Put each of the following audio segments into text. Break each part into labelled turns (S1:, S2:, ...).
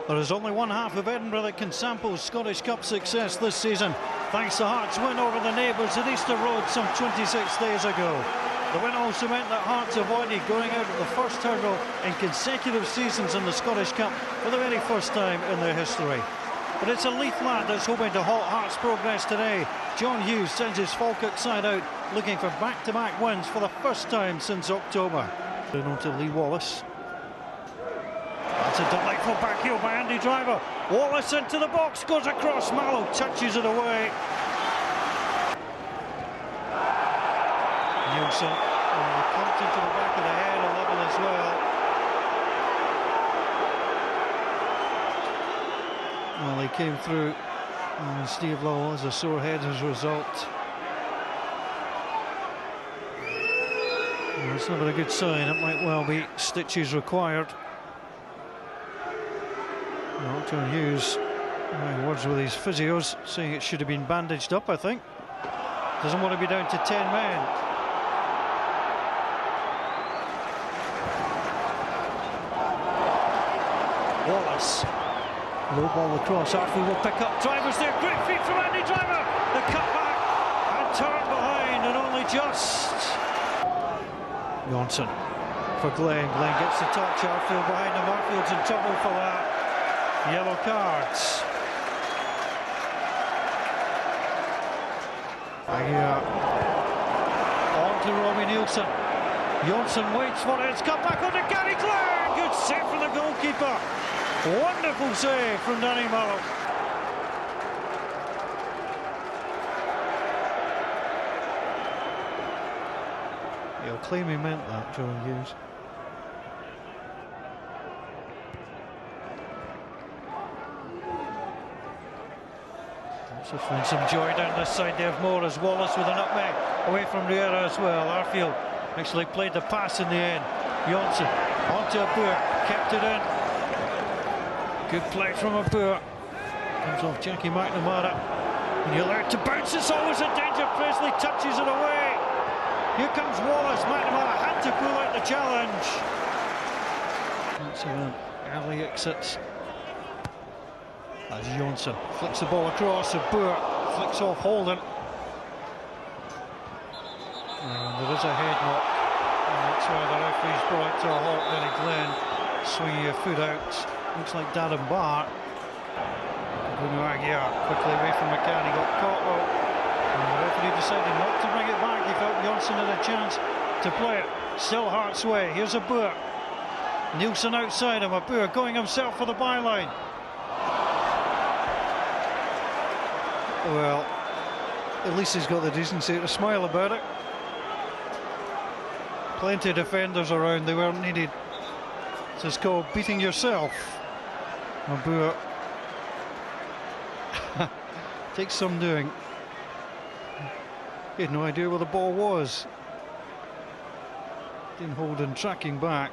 S1: There is only one half of Edinburgh that can sample Scottish Cup success this season, thanks to Hearts' win over the neighbours at Easter Road some 26 days ago. The win also meant that Hearts avoided going out of the first hurdle in consecutive seasons in the Scottish Cup for the very first time in their history. But it's a Leith lad that's hoping to halt Hearts' progress today. John Hughes sends his Falkirk side out looking for back-to-back wins for the first time since October. Then on to Lee Wallace. That's a delightful back heel by Andy Driver. Wallace into the box, goes across, Mallow touches it away. Nielsen clumped into the back of the head, a level as well. Well, he came through, and Steve Lowell has a sore head as a result. Well, it's not a good sign, it might well be stitches required. Well, John Hughes, words with his physios, saying it should have been bandaged up, I think. Doesn't want to be down to 10 men. Wallace. Low ball across, Arfield will pick up. Driver's there, great feet from Andy Driver. The cut back and turn behind, and only just. Johnson for Glenn. Glenn gets the touch, Arfield behind him. Arfield's in trouble for that. Yellow cards. On to Robbie Nielsen. Johnson waits for it. It's cut back on to Gary Glenn. Good save from the goalkeeper. Wonderful save from Danny Mallow. He'll claim he meant that, John Hughes. Also find some joy down this side there of Moore as Wallace with a nutmeg away from Riera as well. Arfield actually played the pass in the end. Johnson onto Abour, kept it in. Good play from Abour. Comes off Jackie McNamara. And you're allowed to bounce, it's always a danger. Presley touches it away. Here comes Wallace. McNamara had to pull out the challenge. That's an early exits. As Johnson flicks the ball across, Abour flicks off Holden. And there is a head knock. And that's why the referee's brought it to a halt. Benny Glenn swinging your foot out. Looks like Darren Barr. Bruno Aguiar quickly away from McCann. He got caught though. And the referee decided not to bring it back. He felt Johnson had a chance to play it. Still Hearts' way. Here's Abour. Nielsen outside him. Abour going himself for the byline. Well, at least he's got the decency to smile about it. Plenty of defenders around, they weren't needed. It's called beating yourself. Abour takes some doing. He had no idea where the ball was. Didn't hold in tracking back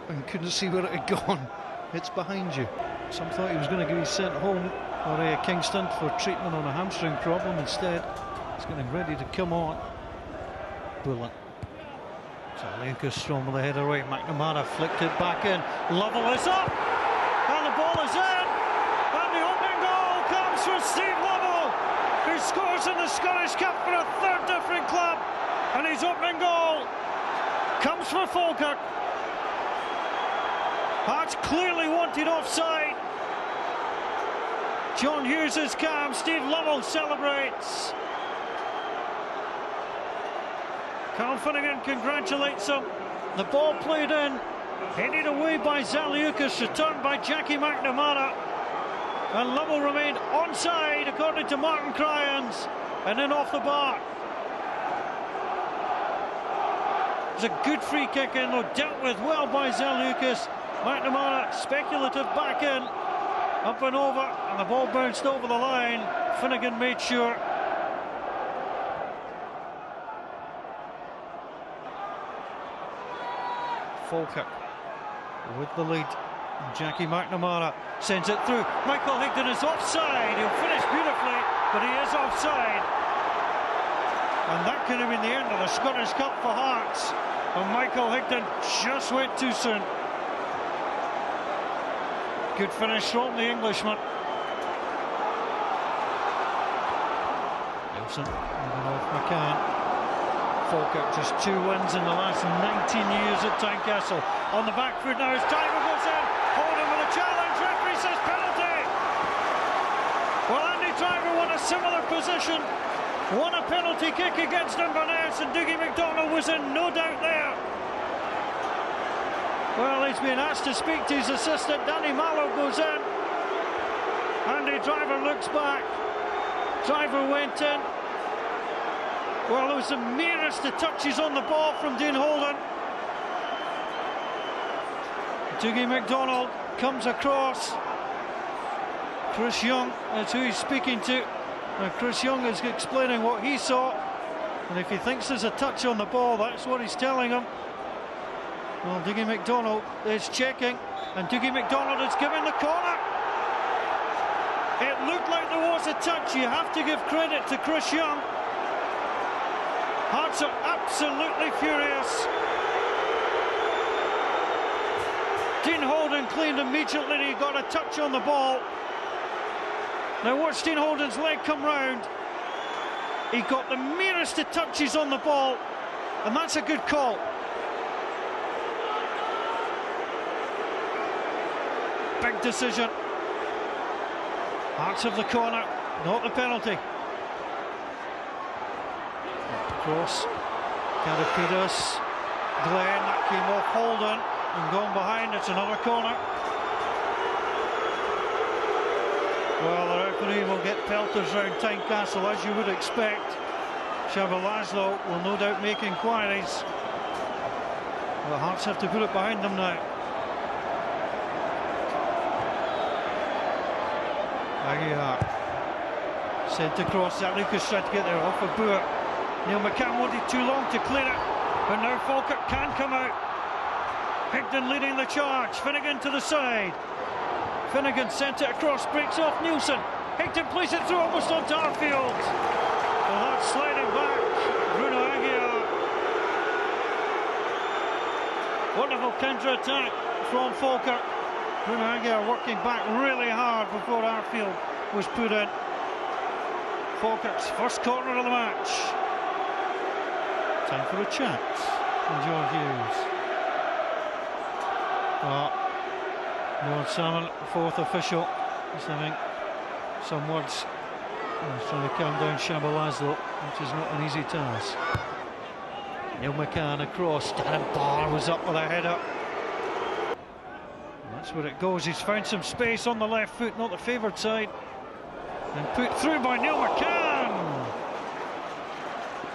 S1: and couldn't see where it had gone. It's behind you. Some thought he was going to get sent home or Kingston for treatment on a hamstring problem. Instead, he's getting ready to come on. Bullet. So Lucas strong with the header away. McNamara flicked it back in. Lovell is up, and the ball is in. And the opening goal comes from Steve Lovell, who scores in the Scottish Cup for a third different club. And his opening goal comes for Falkirk. Hearts clearly wanted offside. John Hughes is calm, Steve Lovell celebrates. Carl Finnegan congratulates him. The ball played in, headed away by Zaliukas, returned by Jackie McNamara. And Lovell remained onside according to Martin Cryans, and then off the bar. It was a good free kick in though, dealt with well by Zaliukas. McNamara speculative back in. Up and over, and the ball bounced over the line. Finnegan made sure. Falkirk with the lead. Jackie McNamara sends it through. Michael Higdon is offside. He'll finish beautifully, but he is offside. And that could have been the end of the Scottish Cup for Hearts. And Michael Higdon just went too soon. Good finish from the Englishman. Nielsen moving off McCann. Falkirk just 2 wins in the last 19 years at Tynecastle. On the back foot now as Tiger goes in. Holden with a challenge. Referee says penalty. Well, Andy Driver won a similar position. Won a penalty kick against Inverness, and Dougie McDonald was in no doubt there. Well, he's been asked to speak to his assistant. Danny Mallow goes in. Andy Driver looks back. Driver went in. Well, there was the merest of touches on the ball from Dean Holden. Dougie McDonald comes across. Chris Young, that's who he's speaking to. Now Chris Young is explaining what he saw. And if he thinks there's a touch on the ball, that's what he's telling him. Well, Dougie McDonald is checking, and Dougie McDonald is giving the corner. It looked like there was a touch. You have to give credit to Chris Young. Hearts are absolutely furious. Dean Holden cleaned immediately. He got a touch on the ball. Now watch Dean Holden's leg come round. He got the merest of touches on the ball, and that's a good call. Big decision. Hearts of the corner, not the penalty. Cross. Karapidas. Glenn, that came off Holden and gone behind. It's another corner. Well, the referee will get pelters round Tynecastle, as you would expect. Shabba Laszlo will no doubt make inquiries. The Hearts have to put it behind them now. Aguiar sent across. That Lucas tried to get there off a boot. Neil McCann wanted too long to clear it, but now Falkirk can come out. Higdon leading the charge. Finnegan to the side. Finnegan sent it across, breaks off Nielsen. Higdon plays it through almost onto Arfield. Well, that's sliding back. Bruno Aguiar. Wonderful counter-attack from Falkirk. Bruno Aguiar working back really hard before Arfield was put in. Falkirk's first corner of the match. Time for a chat from John Hughes. Lord Salmon, fourth official, is having some words. He's trying to calm down Shabba Laszlo, which is not an easy task. Neil McCann across. Darren Barr was up with a header. That's where it goes. He's found some space on the left foot, not the favoured side, and put through by Neil McCann.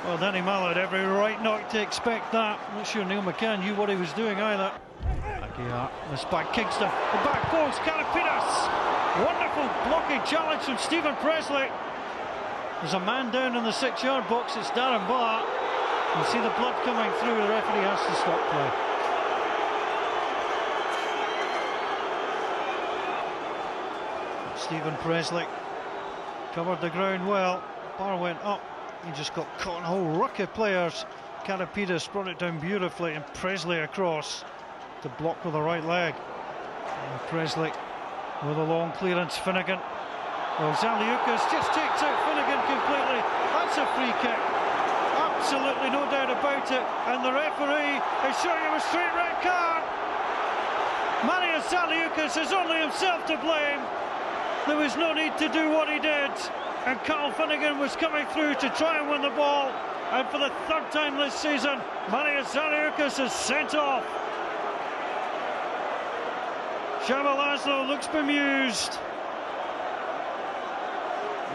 S1: Well, Danny Mallow had every right not to expect that. I'm not sure Neil McCann knew what he was doing either. Aguiar, missed by Kingston. The back post, Karapidas. Wonderful blocking challenge from Stephen Presley. There's a man down in the 6-yard box. It's Darren Barr. You see the blood coming through. The referee has to stop play. Stephen Presley covered the ground well. Barr went up. He just got caught in a whole ruck of players. Karapidas brought it down beautifully, and Presley across to block with the right leg. And Presley with a long clearance. Finnegan. Well, Zaliukas just takes out Finnegan completely. That's a free kick. Absolutely no doubt about it. And the referee is showing him a straight red card. Marius Zaliukas has only himself to blame. There was no need to do what he did. And Carl Finnegan was coming through to try and win the ball. And for the third time this season, Marius Zaliukas is sent off. Shabba Laszlo looks bemused.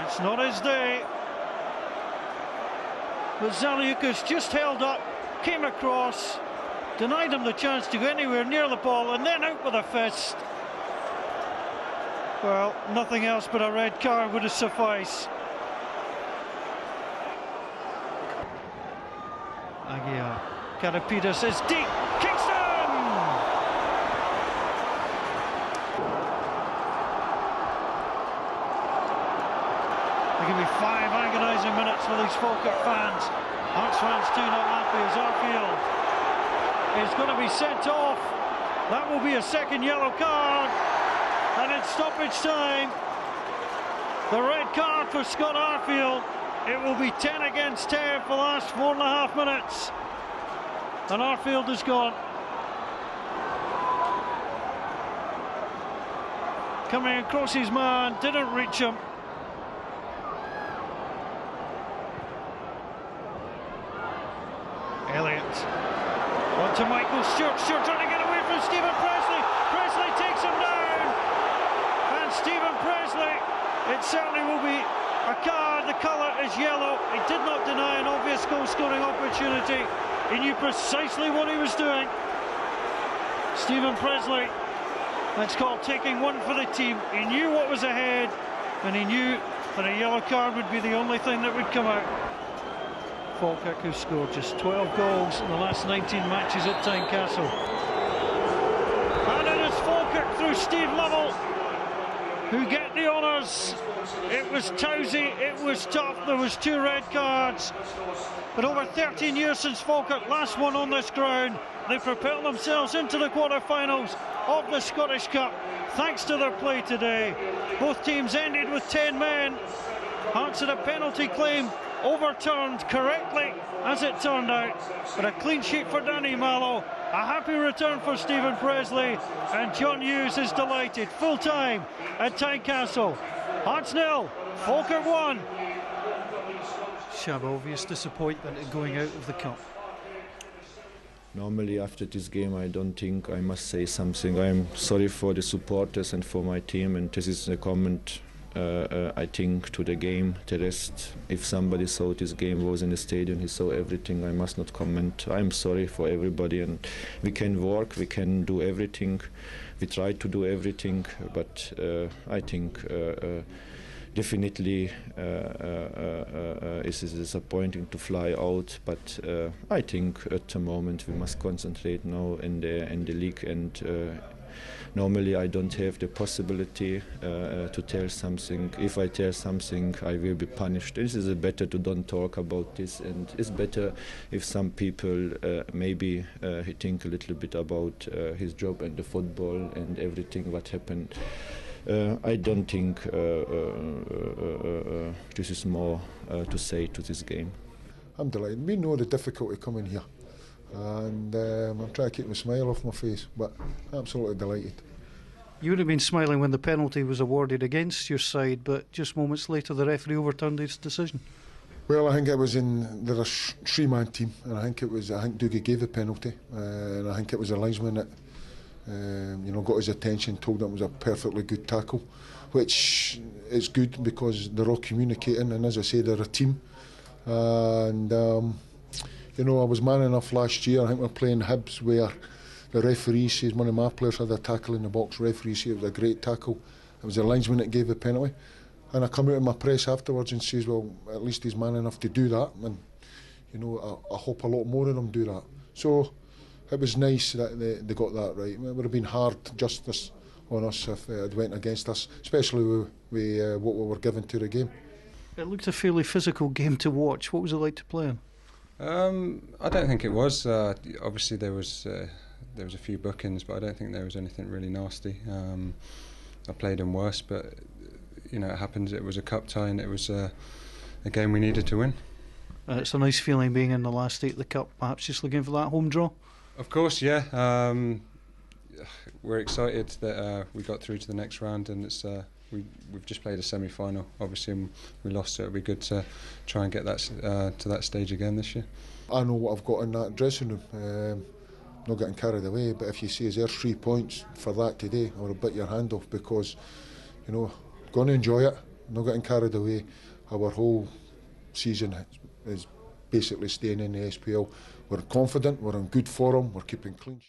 S1: It's not his day. But Zaliukas just held up, came across, denied him the chance to go anywhere near the ball, and then out with a fist. Well, nothing else but a red card would have sufficed. Aguiar. Karapidas is deep. Kingston! There can be 5 agonising minutes for these Falkirk fans. Hearts fans too not happy as Arfield is going to be sent off. That will be a second yellow card. And in stoppage time, the red card for Scott Arfield. It will be 10 against 10 for the last 4.5 minutes. And Arfield is gone. Coming across his man, didn't reach him. Elliott. On to Michael Stewart. Stewart trying to get away from Stephen Presley. Presley takes him down. And Stephen Presley, it certainly will be a card. The colour is yellow. He did not deny an obvious goal-scoring opportunity. He knew precisely what he was doing. Stephen Presley, that's called taking one for the team. He knew what was ahead, and he knew that a yellow card would be the only thing that would come out. Falkirk, who scored just 12 goals in the last 19 matches at Tynecastle. And it is Falkirk through Steve Lovell who get the honours. It was Towsy, it was tough, there was 2 red cards. But over 13 years since Falkirk last won on this ground, they propelled themselves into the quarter-finals of the Scottish Cup thanks to their play today. Both teams ended with 10 men. Hearts had a penalty claim overturned correctly, as it turned out, but a clean sheet for Danny Mallow, a happy return for Stephen Presley, and John Hughes is delighted. Full time at Tynecastle. Hearts 0, Falkirk 1. Shab, obvious disappointment in going out of the cup.
S2: Normally after this game I don't think I must say something. I'm sorry for the supporters and for my team, and this is a comment I think to the game. The rest, if somebody saw this game, was in the stadium, he saw everything, I must not comment. I'm sorry for everybody, and we can work, we can do everything, we try to do everything, but I think definitely it is disappointing to fly out, but I think at the moment we must concentrate now in the league, and normally I don't have the possibility to tell something. If I tell something, I will be punished. This is better to don't talk about this, and it's better if some people maybe he think a little bit about his job and the football and everything what happened. I don't think this is more to say to this game.
S3: I'm delighted. We know the difficulty coming here, and I'm trying to keep my smile off my face, but absolutely delighted.
S1: You would have been smiling when the penalty was awarded against your side, but just moments later the referee overturned his decision.
S3: Well, I think it was they're a 3-man team, and I think Dougie gave the penalty, and I think it was a linesman that got his attention, told him it was a perfectly good tackle, which is good because they're all communicating, and as I say, they're a team. And I was man enough last year. I think we're playing Hibs where the referee says one of my players had a tackle in the box. Referee said it was a great tackle. It was the linesman that gave the penalty, and I come out in my press afterwards and says, well, at least he's man enough to do that, and I hope a lot more of them do that. So it was nice that they got that right. It would have been hard justice on us if it went against us, especially with what we were given to the game.
S1: It looked a fairly physical game to watch. What was it like to play in?
S4: I don't think it was. Obviously there was a few bookings, but I don't think there was anything really nasty. I played in worse, but it happens. It was a cup tie, and it was a game we needed to win.
S1: It's a nice feeling being in the last 8 of the cup, perhaps just looking for that home draw.
S4: Of course, yeah. We're excited that we got through to the next round, and we've just played a semi-final. Obviously, we lost, so it'll be good to try and get that to that stage again this year.
S3: I know what I've got in that dressing room. Not getting carried away, but if you see there's 3 points for that today, I would have bit your hand off, because going to enjoy it, not getting carried away. Our whole season is basically staying in the SPL. We're confident, we're in good form, we're keeping clean.